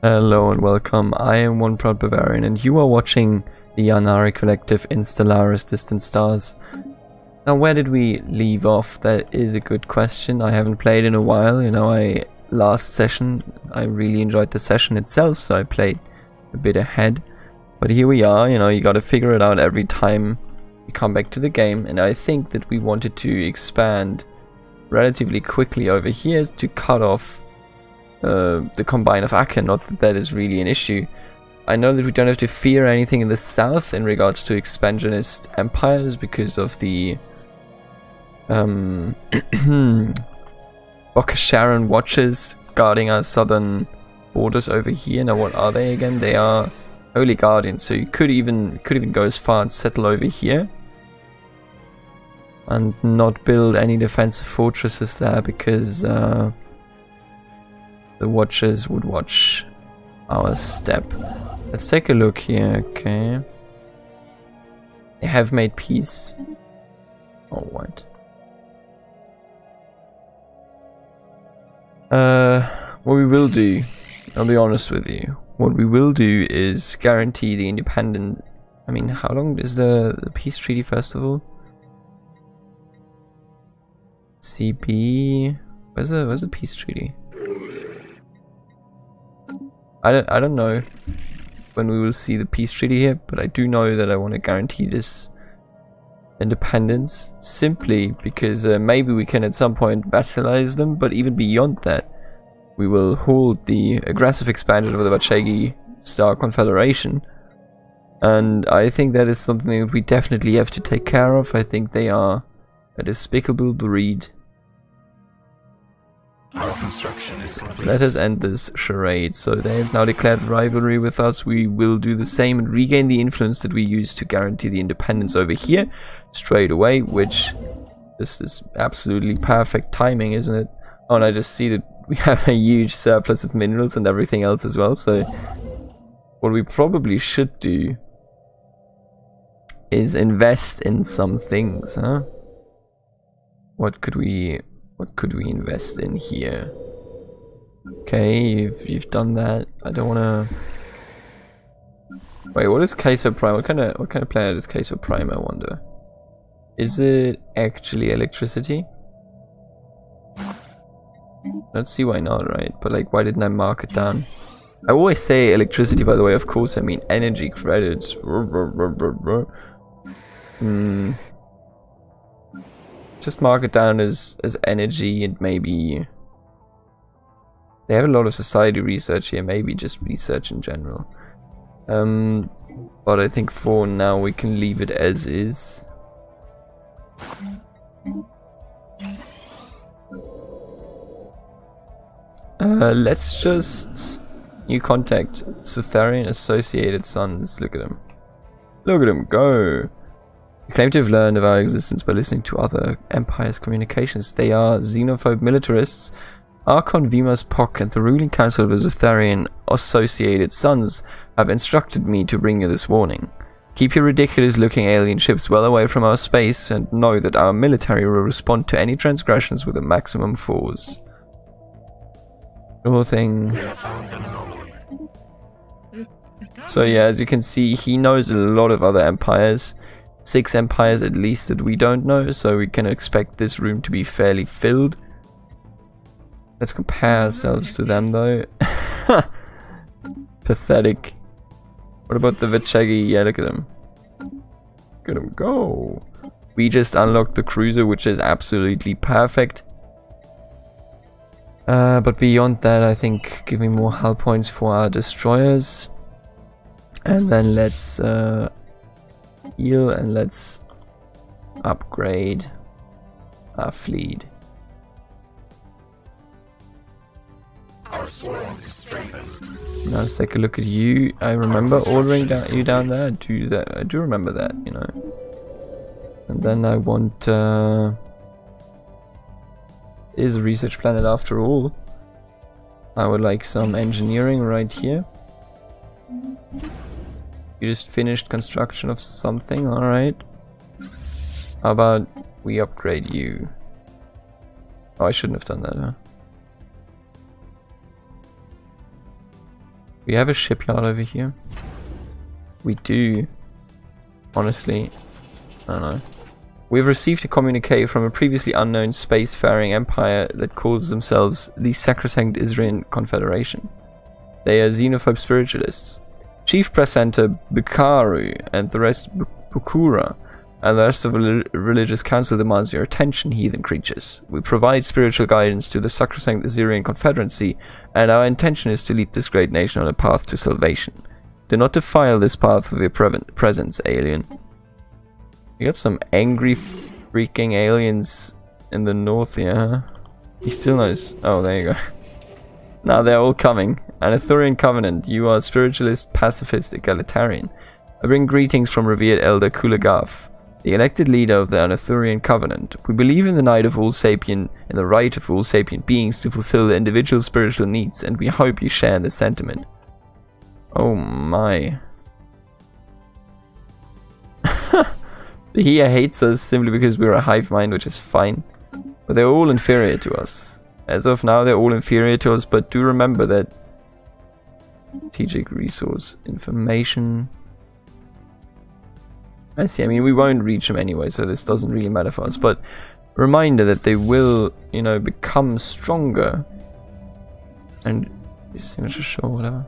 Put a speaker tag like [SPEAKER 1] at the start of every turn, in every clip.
[SPEAKER 1] Hello and welcome, I am one proud Bavarian and you are watching the Yanari Collective in Stellaris Distant Stars. Now where did we leave off? That is a good question. I haven't played in a while, last session I really enjoyed the session itself, so I played a bit ahead. But here we are, you gotta figure it out every time you come back to the game, and I think that we wanted to expand relatively quickly over here to cut off the Combine of Aker. Not that that is really an issue. I know that we don't have to fear anything in the south in regards to expansionist empires because of the Bokasharan watches guarding our southern borders over here. Now what are they again? They are Holy Guardians, so you could even go as far and settle over here and not build any defensive fortresses there because the watchers would watch our step. Let's take a look here. Okay, they have made peace. Oh, what? What we will do, I'll be honest with you, what we will do is guarantee the independent. I mean, how long is the peace treaty first of all? CP, where's the peace treaty? I don't know when we will see the peace treaty here, but I do know that I want to guarantee this independence simply because maybe we can at some point vassalize them, but even beyond that we will hold the aggressive expansion of the Vachegi Star Confederation, and I think that is something that we definitely have to take care of. I think they are a despicable breed.
[SPEAKER 2] Our construction is complete.
[SPEAKER 1] Let us end this charade. So they have now declared rivalry with us. We will do the same and regain the influence that we used to guarantee the independence over here straight away, which this is absolutely perfect timing, isn't it? Oh, and I just see that we have a huge surplus of minerals and everything else as well. So what we probably should do is invest in some things, huh? What could we invest in here? Okay, you've done that. I don't wanna. Wait, what is Queso Prime? What kind of planet is Queso Prime, I wonder? Is it actually electricity? Let's see why not, right? But like, why didn't I mark it down? I always say electricity, by the way, of course I mean energy credits. Just mark it down as energy, and maybe they have a lot of society research here, maybe just research in general. But I think for now we can leave it as is. Let's just new contact Cytharian Associated Sons. Look at them. Look at them go. They claim to have learned of our existence by listening to other empires' communications. They are xenophobe militarists. Archon Vimas Pok and the ruling council of the Cytharian Associated Sons have instructed me to bring you this warning. Keep your ridiculous-looking alien ships well away from our space, and know that our military will respond to any transgressions with a maximum force. Sure thing.
[SPEAKER 2] We have found an anomaly.
[SPEAKER 1] So yeah, as you can see, he knows a lot of other empires. 6 empires at least that we don't know, so we can expect this room to be fairly filled. Let's compare ourselves to them though. Pathetic. What about the Vachegi? Yeah, look at them. Look at them go. We just unlocked the cruiser, which is absolutely perfect. But beyond that, I think give me more hull points for our destroyers. And then let's heal and let's upgrade our fleet.
[SPEAKER 2] Our swarms is strengthened.
[SPEAKER 1] Now let's take a look at you. I remember ordering you down there. I do remember that, And then I want is a research planet after all. I would like some engineering right here. You just finished construction of something, alright. How about we upgrade you? Oh, I shouldn't have done that, huh? We have a shipyard over here. We do. Honestly, I don't know. We've received a communique from a previously unknown spacefaring empire that calls themselves the Sacrosanct Isrian Confederation. They are xenophobe spiritualists. Chief Presenter Bukaru and the rest Bukura and the rest of the religious council demands your attention, heathen creatures. We provide spiritual guidance to the Sacrosanct Isrian Confederacy, and our intention is to lead this great nation on a path to salvation. Do not defile this path with your presence, alien. We got some angry freaking aliens in the north here, huh? He still knows. Oh, there you go. Now they're all coming. An Arthurian Covenant, you are spiritualist, pacifist, egalitarian. I bring greetings from revered Elder Kulagaf, the elected leader of the Arthurian Covenant. We believe in the right of all sapient beings to fulfill their individual spiritual needs, and we hope you share this sentiment. Oh my. He hates us simply because we're a hive mind, which is fine. But they're all inferior to us. As of now, they're all inferior to us, but do remember that strategic resource information. I see, I mean, we won't reach them anyway, so this doesn't really matter for us, but reminder that they will, you know, become stronger. And signature show, whatever.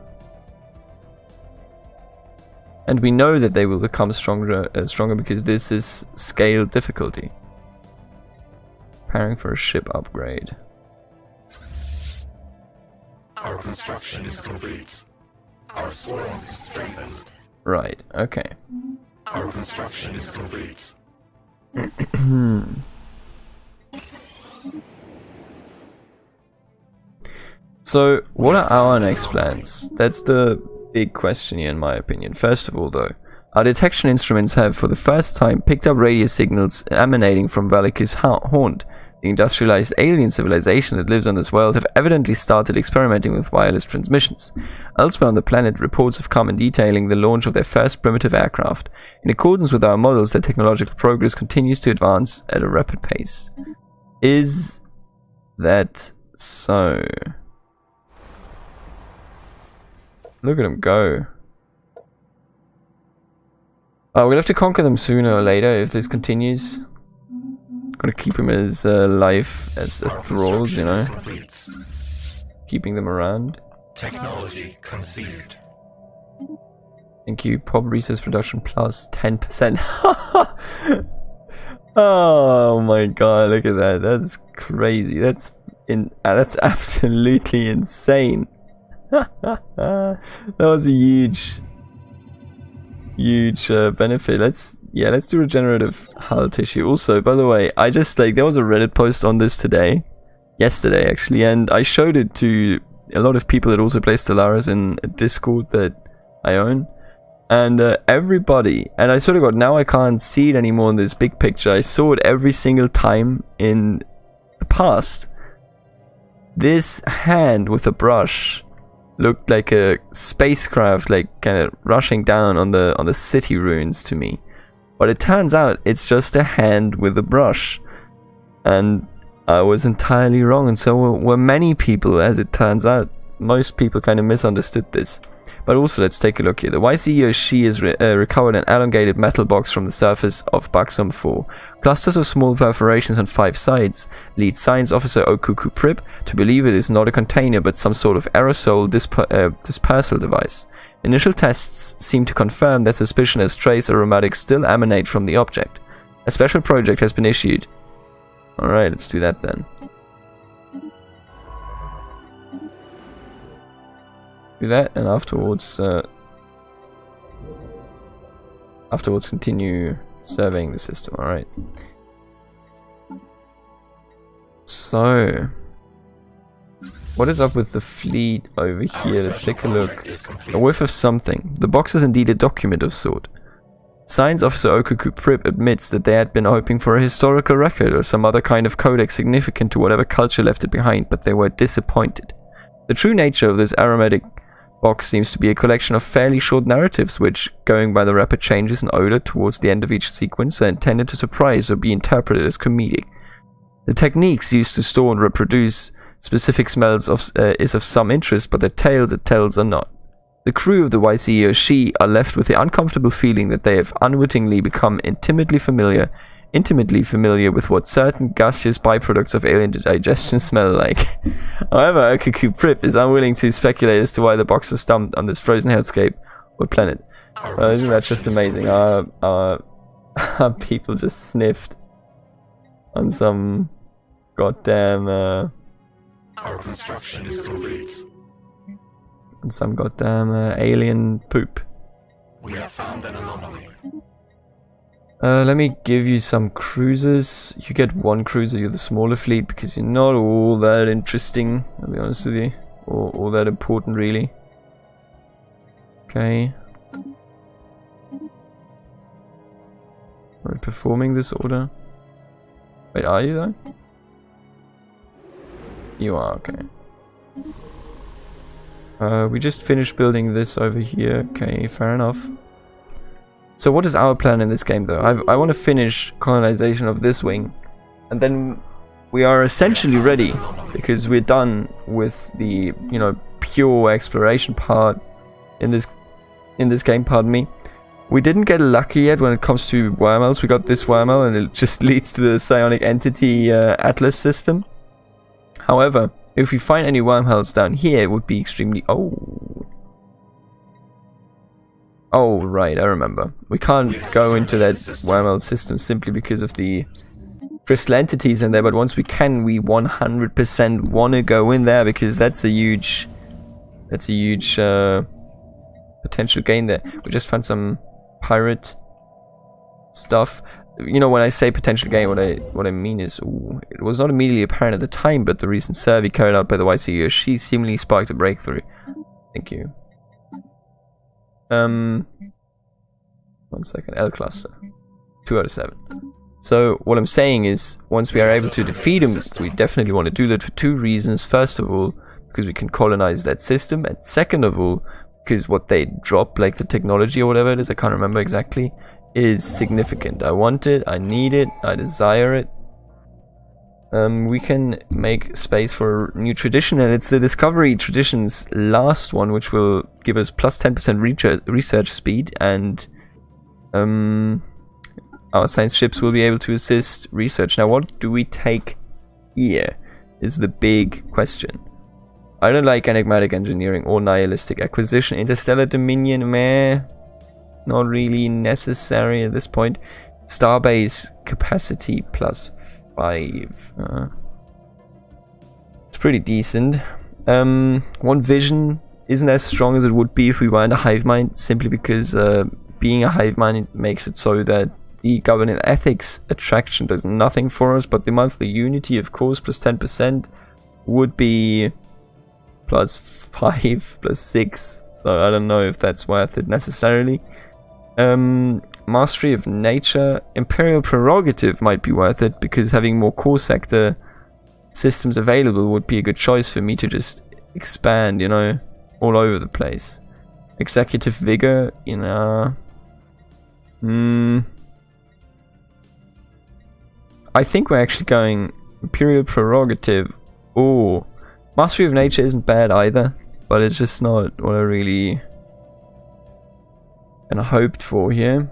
[SPEAKER 1] And we know that they will become stronger because this is scale difficulty. Preparing for a ship upgrade.
[SPEAKER 2] Our construction is complete. Our swarms is strengthened.
[SPEAKER 1] Right, okay.
[SPEAKER 2] Our construction is complete.
[SPEAKER 1] So, what are our next plans? That's the big question here in my opinion. First of all though, our detection instruments have for the first time picked up radio signals emanating from Valikis Haunt. The industrialized alien civilization that lives on this world have evidently started experimenting with wireless transmissions. Elsewhere on the planet, reports have come in detailing the launch of their first primitive aircraft. In accordance with our models, their technological progress continues to advance at a rapid pace. Is that so? Look at them go. We'll have to conquer them sooner or later if this continues. Gonna keep him as alive as the thralls, you know. Keeping them around.
[SPEAKER 2] Technology conceived.
[SPEAKER 1] Thank you. Pop resource production plus 10%. Oh my god, look at that. That's crazy. That's absolutely insane. That was a huge benefit. Let's do regenerative hull tissue. Also, by the way, I just there was a Reddit post on this yesterday actually, and I showed it to a lot of people that also play Stellaris in a Discord that I own, and everybody, and I sort of got, now I can't see it anymore in this big picture. I saw it every single time in the past. This hand with a brush looked like a spacecraft, like kind of rushing down on the city ruins to me. But it turns out it's just a hand with a brush. And I was entirely wrong, and so were many people, as it turns out. Most people kind of misunderstood this. But also, let's take a look here. The YC Yoshi has recovered an elongated metal box from the surface of Buxom 4. Clusters of small perforations on 5 sides lead Science Officer Okuku Prip to believe it is not a container but some sort of aerosol dispersal device. Initial tests seem to confirm their suspicion as trace aromatics still emanate from the object. A special project has been issued. Alright, let's do that then. Do that, and afterwards continue surveying the system. Alright. So, what is up with the fleet over here? Let's take a look. A whiff of something. The box is indeed a document of sort. Science Officer Okuku Prip admits that they had been hoping for a historical record or some other kind of codex significant to whatever culture left it behind, but they were disappointed. The true nature of this aromatic box seems to be a collection of fairly short narratives which, going by the rapid changes in odor towards the end of each sequence, are intended to surprise or be interpreted as comedic. The techniques used to store and reproduce specific smells is of some interest, but the tales it tells are not. The crew of the YCEOC are left with the uncomfortable feeling that they have unwittingly become intimately familiar with what certain gaseous byproducts of alien digestion smell like. However, Okuku Prip is unwilling to speculate as to why the box was dumped on this frozen hellscape or planet. Isn't that just amazing? Our people just sniffed on some goddamn
[SPEAKER 2] Our construction is complete.
[SPEAKER 1] on some goddamn alien poop.
[SPEAKER 2] We have found an anomaly.
[SPEAKER 1] Let me give you some cruisers. You get one cruiser, you're the smaller fleet, because you're not all that interesting, I'll be honest with you. Or all that important, really. Okay. Are we performing this order? Wait, are you though? You are, okay. We just finished building this over here. Okay, fair enough. So what is our plan in this game though? I want to finish colonization of this wing, and then we are essentially ready, because we're done with the, you know, pure exploration part in this game, pardon me. We didn't get lucky yet when it comes to wormholes. We got this wormhole and it just leads to the psionic entity atlas system. However, if we find any wormholes down here, it would be extremely... Oh, right, I remember. We can't go into that wormhole system simply because of the crystal entities in there, but once we can, we 100% want to go in there, because that's a huge potential gain there. We just found some pirate stuff. You know, when I say potential gain, what I mean is, it was not immediately apparent at the time, but the recent survey carried out by the YCEOC seemingly sparked a breakthrough. Thank you. 1 second. L cluster. 2 out of 7. So what I'm saying is, once we are able to defeat him, we definitely want to do that for 2 reasons. First of all, because we can colonize that system, and second of all, because what they drop, like the technology or whatever it is, I can't remember exactly, is significant. I want it, I need it, I desire it. We can make space for a new tradition, and it's the Discovery Tradition's last one, which will give us plus 10% research speed, and our science ships will be able to assist research. Now, what do we take here is the big question. I don't like enigmatic engineering or nihilistic acquisition. Interstellar Dominion, meh, not really necessary at this point. Starbase capacity plus 5. It's pretty decent. One vision isn't as strong as it would be if we weren't a hive mind, simply because being a hive mind makes it so that the governing ethics attraction does nothing for us, but the monthly unity, of course, plus 10% would be plus 5, plus 6. So I don't know if that's worth it necessarily. Mastery of nature, imperial prerogative might be worth it, because having more core sector systems available would be a good choice for me to just expand, you know, all over the place. Executive vigor, you know, I think we're actually going imperial prerogative. Or mastery of nature isn't bad either, but it's just not what I really and hoped for here.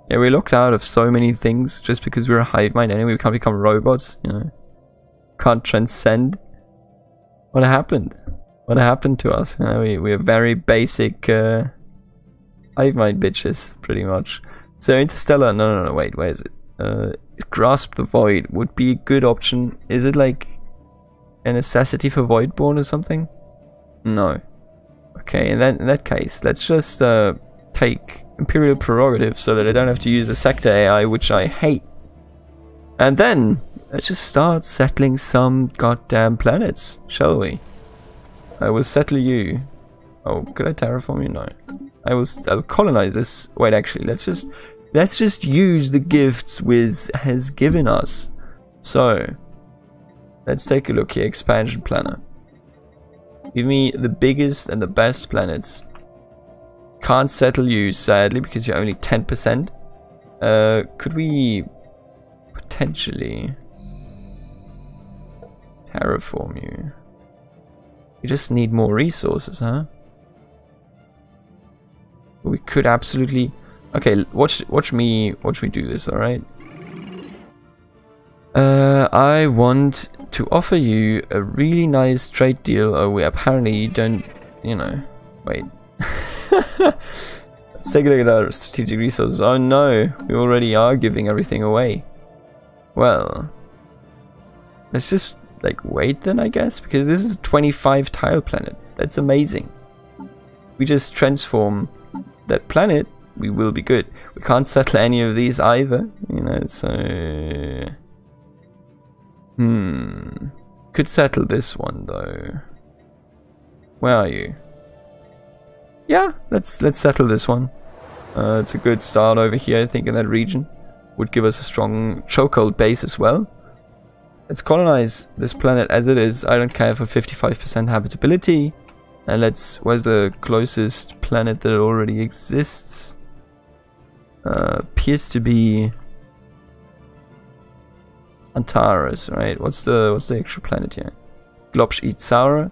[SPEAKER 1] Yeah, we locked out of so many things just because we're a hive mind anyway. We can't become robots, you know. Can't transcend. What happened? What happened to us? You know, we're very basic hive mind bitches, pretty much. So Interstellar, no, wait, where is it? Grasp the Void would be a good option. Is it like a necessity for Voidborn or something? No. Okay, in that case, let's just take Imperial Prerogative so that I don't have to use the sector AI, which I hate. And then let's just start settling some goddamn planets, shall we? I will settle you. Oh, could I terraform you? No. I'll colonize this. Wait, actually, let's just use the gifts Wiz has given us. So let's take a look here. Expansion planner. Give me the biggest and the best planets. Can't settle you, sadly, because you're only 10%. Could we potentially terraform you? We just need more resources, huh? We could absolutely... Okay, watch me do this, alright? I want to offer you a really nice trade deal. Oh, we apparently don't... You know... Wait. Let's take a look at our strategic resources. Oh no, we already are giving everything away. Well... Let's just, like, wait then, I guess? Because this is a 25 tile planet. That's amazing. We just transform that planet, we will be good. We can't settle any of these either, you know, so... Could settle this one, though. Where are you? Yeah, let's settle this one. It's a good start over here, I think, in that region. Would give us a strong chokehold base as well. Let's colonize this planet as it is. I don't care for 55% habitability. And where's the closest planet that already exists? Appears to be Antares, right? What's the actual planet here? Globsh Itzara?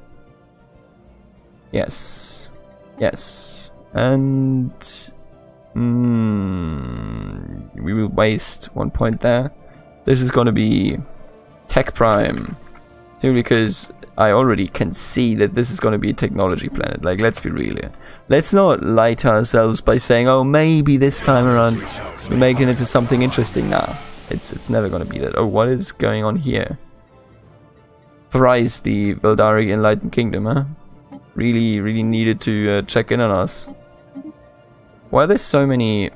[SPEAKER 1] Yes. Yes. And we will waste 1 point there. This is gonna be Tech Prime. Simply because I already can see that this is going to be a technology planet. Like, let's be real here. Let's not lie to ourselves by saying, oh, maybe this time around we're making it to something interesting. Nah, it's never going to be that. Oh, what is going on here? Thrice the Veldari Enlightened Kingdom, huh? Really needed to check in on us. Why are there so many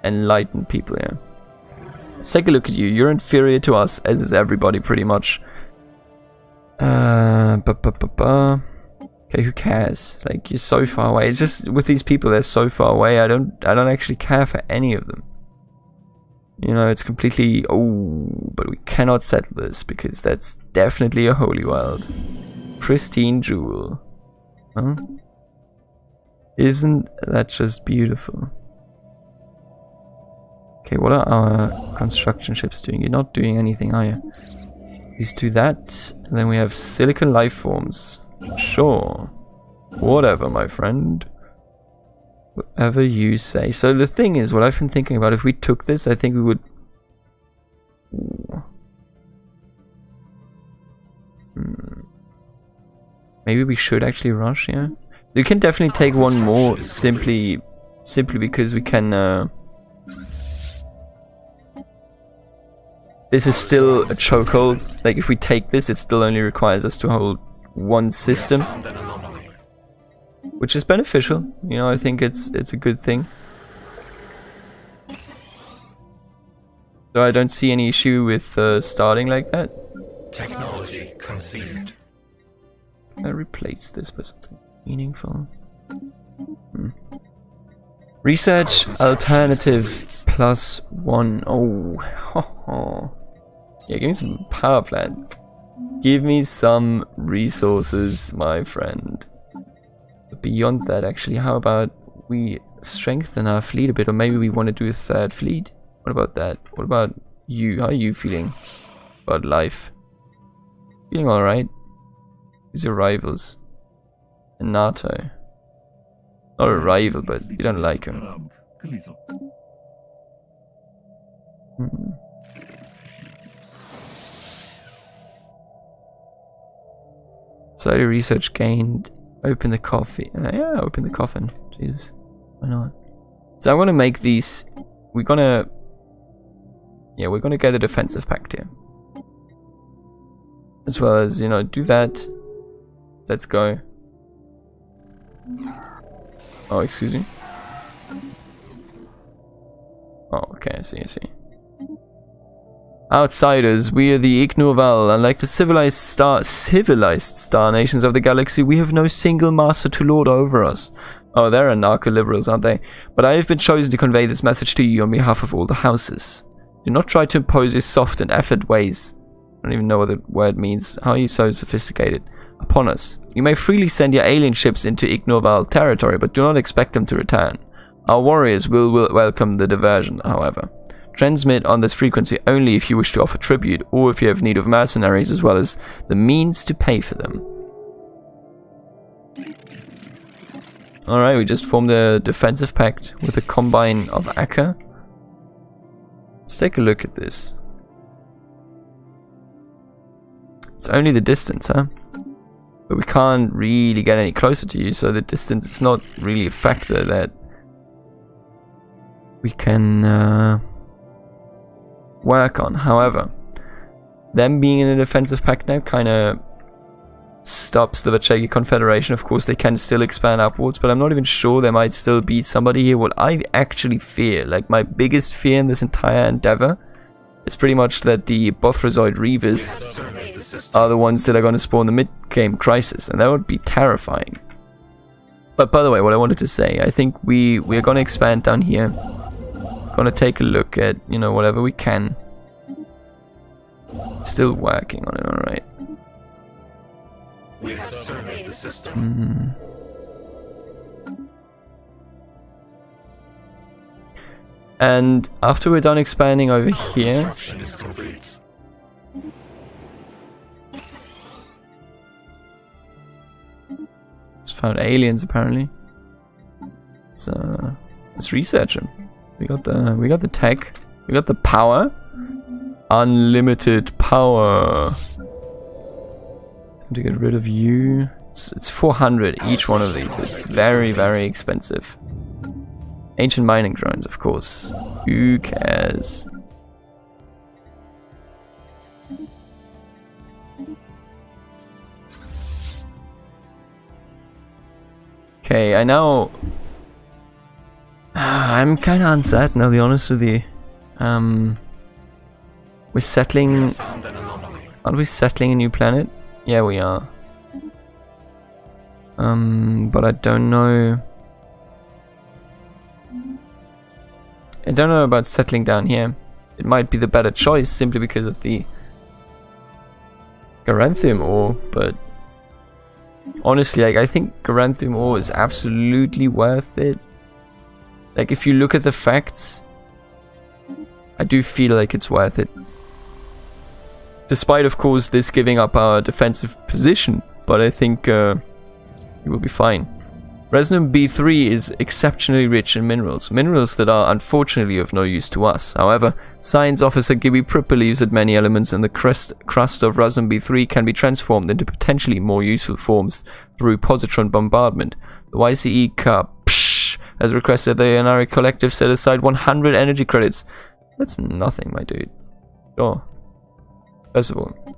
[SPEAKER 1] enlightened people here? Let's take a look at you. You're inferior to us, as is everybody pretty much. Okay, who cares? Like, you're so far away. It's just with these people, they're so far away. I don't actually care for any of them. You know, it's completely... Oh, but we cannot settle this because that's definitely a holy world. Pristine jewel. Huh? Isn't that just beautiful? Okay, what are our construction ships doing? You're not doing anything, are you? Please do that. And then we have silicon life forms. Sure. Whatever, my friend. Whatever you say. So the thing is, what I've been thinking about, if we took this, I think we would... Maybe we should actually rush, yeah? You can definitely take one more, simply because we can... This is still a chokehold. Like, if we take this, it still only requires us to hold one system, which is beneficial. You know, I think it's a good thing. So I don't see any issue with starting like that.
[SPEAKER 2] Technology conceived.
[SPEAKER 1] Can I replace this by something meaningful? Research alternatives +1. Oh, yeah, give me some power plant. Give me some resources, my friend. But beyond that, actually, how about we strengthen our fleet a bit, or maybe we want to do a third fleet? What about that? What about you? How are you feeling about life? Feeling alright? Who's your rivals? And NATO. Not a rival, but you don't like him. Study research gained. Open the coffee. Yeah, open the coffin. Jesus. Why not? So I'm gonna make these. We're gonna get a defensive pact here. As well as, you know, do that. Let's go. Oh, excuse me. Oh, okay, I see. Outsiders, we are the Ignorval. Unlike the civilized star nations of the galaxy, we have no single master to lord over us. Oh, they're anarcho-liberals, aren't they? But I have been chosen to convey this message to you on behalf of all the houses. Do not try to impose your soft and effort ways. I don't even know what the word means. How are you so sophisticated? Upon us. You may freely send your alien ships into Ignorval territory, but do not expect them to return. Our warriors will welcome the diversion, however. Transmit on this frequency only if you wish to offer tribute, or if you have need of mercenaries as well as the means to pay for them. Alright, we just formed a defensive pact with a combine of Akka. Let's take a look at this. It's only the distance, huh? But we can't really get any closer to you, so the distance is not really a factor that we can work on. However, them being in a defensive pact now kind of stops the Vachegi Confederation. Of course, they can still expand upwards, but I'm not even sure there might still be somebody here. What I actually fear, like my biggest fear in this entire endeavor, is pretty much that the Bothrozoid Reavers are the ones that are going to spawn the mid-game crisis, and that would be terrifying. But by the way, what I wanted to say, I think we're going to expand down here. Going to take a look at, you know, whatever we can. Still working on it, alright.
[SPEAKER 2] We have surveyed the system.
[SPEAKER 1] And after we're done expanding over here,
[SPEAKER 2] Construction is complete.
[SPEAKER 1] it's found aliens apparently. Let's research them. We got the tech, we got the power, unlimited power. Time to get rid of you. It's 400 each one of these. It's very, very expensive. Ancient mining drones, of course. Who cares? Okay, I know. I'm kind of uncertain, I'll be honest with you. We're settling. Aren't we settling a new planet? Yeah, we are. But I don't know. I don't know about settling down here. It might be the better choice simply because of the Garanthium ore, but honestly, like, I think Garanthium ore is absolutely worth it. Like, if you look at the facts, I do feel like it's worth it. Despite, of course, this giving up our defensive position, but I think it will be fine. Resonant B3 is exceptionally rich in minerals, minerals that are unfortunately of no use to us. However, Science Officer Gibby Pripp believes that many elements in the crust of Resonant B3 can be transformed into potentially more useful forms through positron bombardment. The YCE has requested the Yanari Collective set aside 100 energy credits. That's nothing, my dude. Sure. First of all,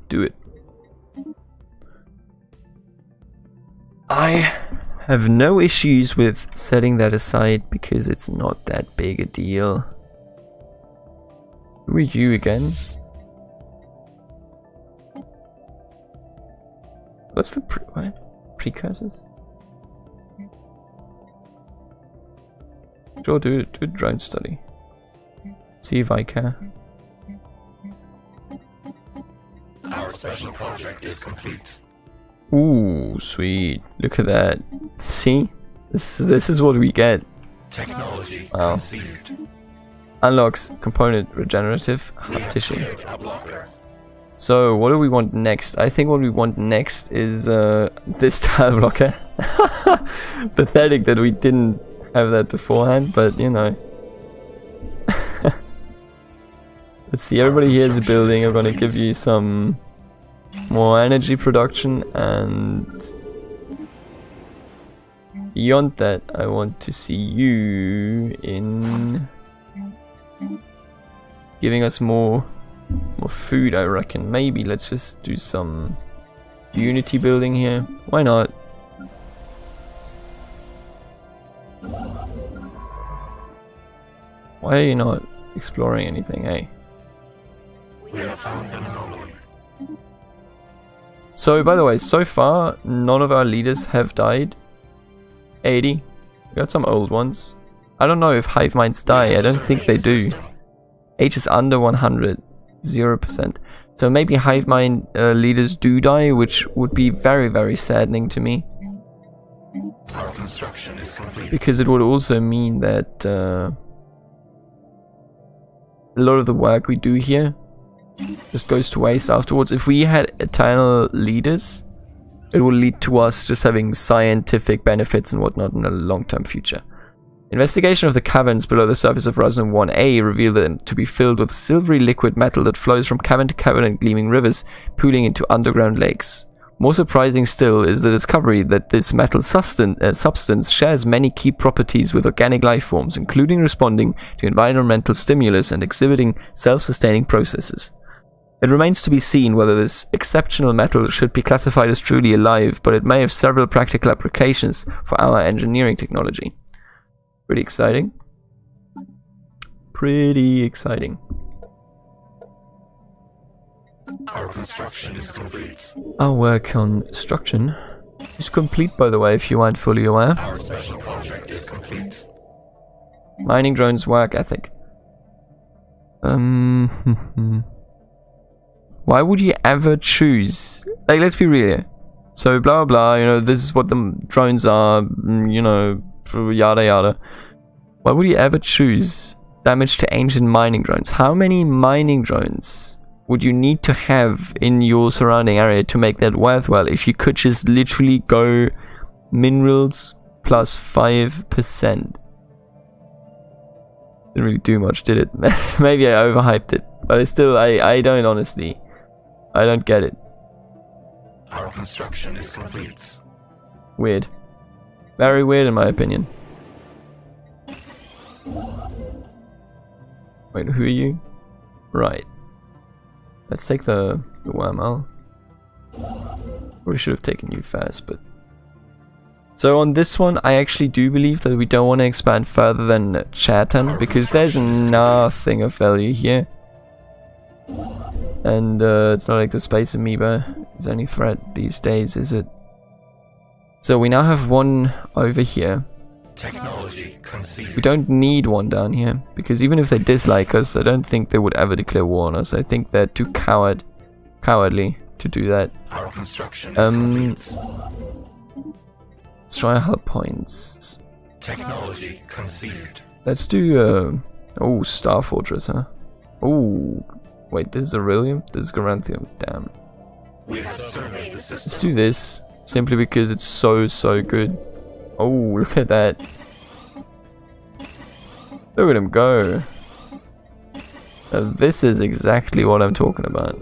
[SPEAKER 1] do it. I have no issues with setting that aside because it's not that big a deal. Who are you again? What's the precursors? Sure, do a drone study. See if I can.
[SPEAKER 2] Our special project is complete.
[SPEAKER 1] Ooh, sweet. Look at that. See? This is what we get.
[SPEAKER 2] Technology
[SPEAKER 1] Wow.
[SPEAKER 2] conceived.
[SPEAKER 1] Unlocks component regenerative tissue.
[SPEAKER 2] A blocker.
[SPEAKER 1] So, what do we want next? I think what we want next is this tile blocker. Pathetic that we didn't have that beforehand, but you know. Let's see, everybody here is building. I'm gonna give you some more energy production, and beyond that, I want to see you in giving us more food, I reckon. Maybe let's just do some unity building here. Why not? Why are you not exploring anything, eh?
[SPEAKER 2] We have found an anomaly.
[SPEAKER 1] So, by the way, so far, none of our leaders have died. 80. We got some old ones. I don't know if hive minds die. I don't think they do. H is under 100. 0%. So maybe hive mind leaders do die, which would be very, very saddening to me.
[SPEAKER 2] Our construction is complete.
[SPEAKER 1] Because it would also mean that a lot of the work we do here just goes to waste afterwards. If we had eternal leaders, it will lead to us just having scientific benefits and whatnot in the long-term future. Investigation of the caverns below the surface of Rosnum 1A revealed them to be filled with silvery liquid metal that flows from cavern to cavern in gleaming rivers, pooling into underground lakes. More surprising still is the discovery that this metal substance shares many key properties with organic life forms, including responding to environmental stimulus and exhibiting self-sustaining processes. It remains to be seen whether this exceptional metal should be classified as truly alive, but it may have several practical applications for our engineering technology. Pretty exciting. Pretty exciting.
[SPEAKER 2] Our construction is complete.
[SPEAKER 1] Our construction is complete, by the way, if you aren't fully aware.
[SPEAKER 2] Our special project is complete.
[SPEAKER 1] Mining drones work ethic. Why would you ever choose? Like, let's be real here. So, blah, blah, you know, this is what the drones are, you know, yada, yada. Why would you ever choose damage to ancient mining drones? How many mining drones would you need to have in your surrounding area to make that worthwhile if you could just literally go minerals plus 5%? Didn't really do much, did it? Maybe I overhyped it, but I don't honestly. I don't get it.
[SPEAKER 2] Our construction is complete.
[SPEAKER 1] Weird. Very weird in my opinion. Wait, who are you? Right. Let's take the wormhole. We should have taken you first, but... So on this one, I actually do believe that we don't want to expand further than Chatan, because there's nothing of value here. And it's not like the space amoeba is any threat these days, is it? So we now have one over here.
[SPEAKER 2] Technology conceived.
[SPEAKER 1] We don't need one down here, because even if they dislike us, I don't think they would ever declare war on us. I think they're too cowardly to do that.
[SPEAKER 2] Our construction is complete.
[SPEAKER 1] Let's try hull points.
[SPEAKER 2] Technology conceived.
[SPEAKER 1] Let's do oh, Star Fortress, huh? Oh, wait, this is Aurelium? This is Garanthium. Damn.
[SPEAKER 2] We have surveyed the
[SPEAKER 1] Let's
[SPEAKER 2] system.
[SPEAKER 1] do this simply because it's so good. Oh, look at that. Look at him go. Now, this is exactly what I'm talking about.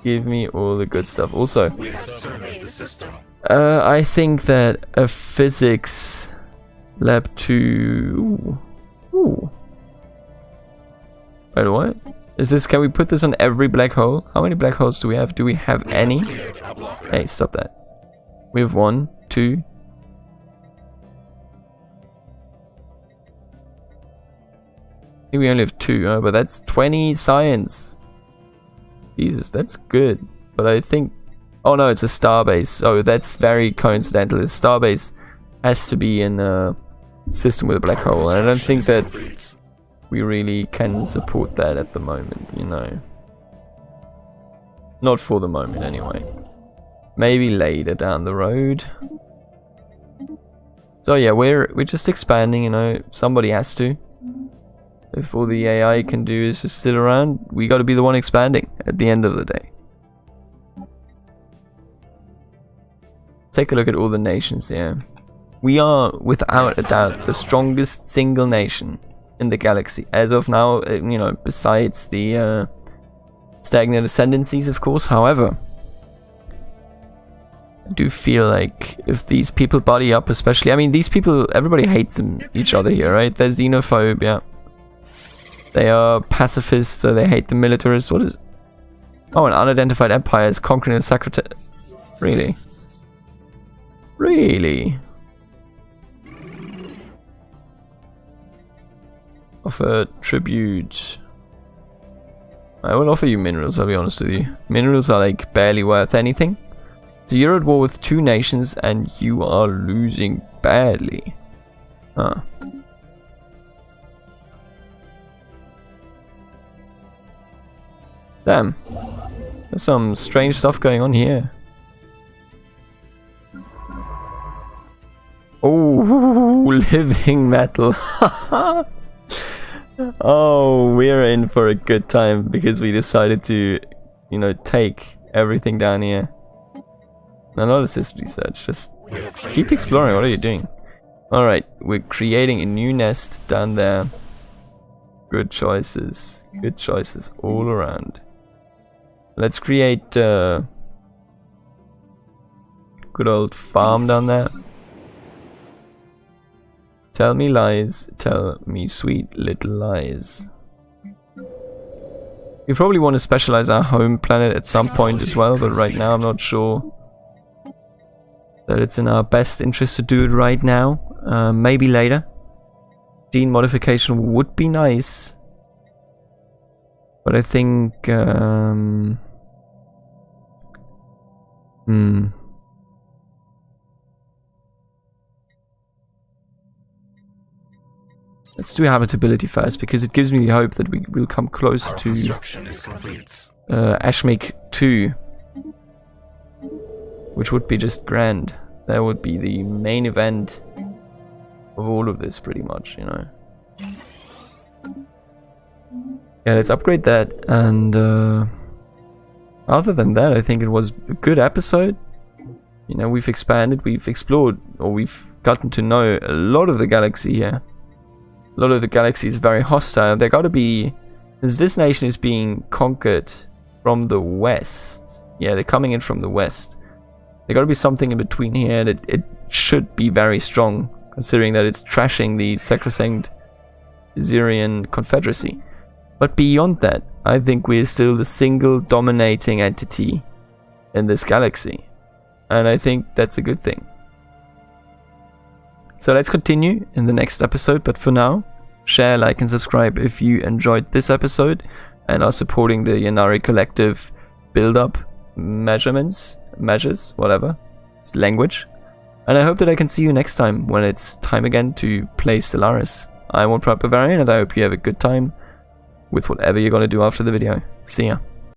[SPEAKER 1] Give me all the good stuff. Also,
[SPEAKER 2] We have surveyed the system.
[SPEAKER 1] I think that a physics lab 2... Ooh. Wait, what? Is this... Can we put this on every black hole? How many black holes do we have? Do we have any?
[SPEAKER 2] Cleared a blocker.
[SPEAKER 1] Hey, stop that. We have 1, 2... I think we only have 2, but that's 20 science. Jesus, that's good. But I think... Oh no, it's a starbase. Oh, that's very coincidental. A starbase has to be in a system with a black hole. And I don't think that
[SPEAKER 2] Complete.
[SPEAKER 1] we really can support that at the moment, you know. Not for the moment, anyway. Maybe later down the road. So yeah, we're just expanding, you know. Somebody has to. If all the AI can do is just sit around, we got to be the one expanding at the end of the day. Take a look at all the nations here. We are, without a doubt, the strongest single nation in the galaxy. As of now, you know, besides the stagnant ascendancies, of course. However, I do feel like if these people body up, especially... I mean, these people, everybody hates each other here, right? They're xenophobe, yeah. They are pacifists, so they hate the militarists. What is... Oh, an unidentified empire is conquering the secretary... Really? Really? Offer tribute. I will offer you minerals, I'll be honest with you. Minerals are like barely worth anything. So you're at war with 2 nations and you are losing badly. Huh. Damn. There's some strange stuff going on here. Oh, living metal. Oh, we're in for a good time because we decided to, you know, take everything down here. No, not assist research, just keep exploring. What are you doing? Alright, we're creating a new nest down there. Good choices all around. Let's create good old farm down there. Tell me lies, tell me sweet little lies. We probably want to specialize our home planet at some point as well, but right now I'm not sure that it's in our best interest to do it right now. Maybe later. Gene modification would be nice, but I think let's do habitability first, because it gives me the hope that we will come closer to Ashmake 2, which would be just grand. That would be the main event of all of this, pretty much, you know. Yeah, let's upgrade that, and other than that, I think it was a good episode. You know, we've expanded, we've explored, or we've gotten to know a lot of the galaxy here. A lot of the galaxy is very hostile. There gotta be, since this nation is being conquered from the west. Yeah, they're coming in from the west. There gotta be something in between here that it should be very strong, considering that it's trashing the sacrosanct Assyrian Confederacy. But beyond that, I think we're still the single dominating entity in this galaxy. And I think that's a good thing. So let's continue in the next episode, but for now, share, like and subscribe if you enjoyed this episode and are supporting the Yannari Collective build-up measures, whatever, it's language. And I hope that I can see you next time when it's time again to play Stellaris. I'm One Proud Bavarian, and I hope you have a good time with whatever you're going to do after the video. See ya.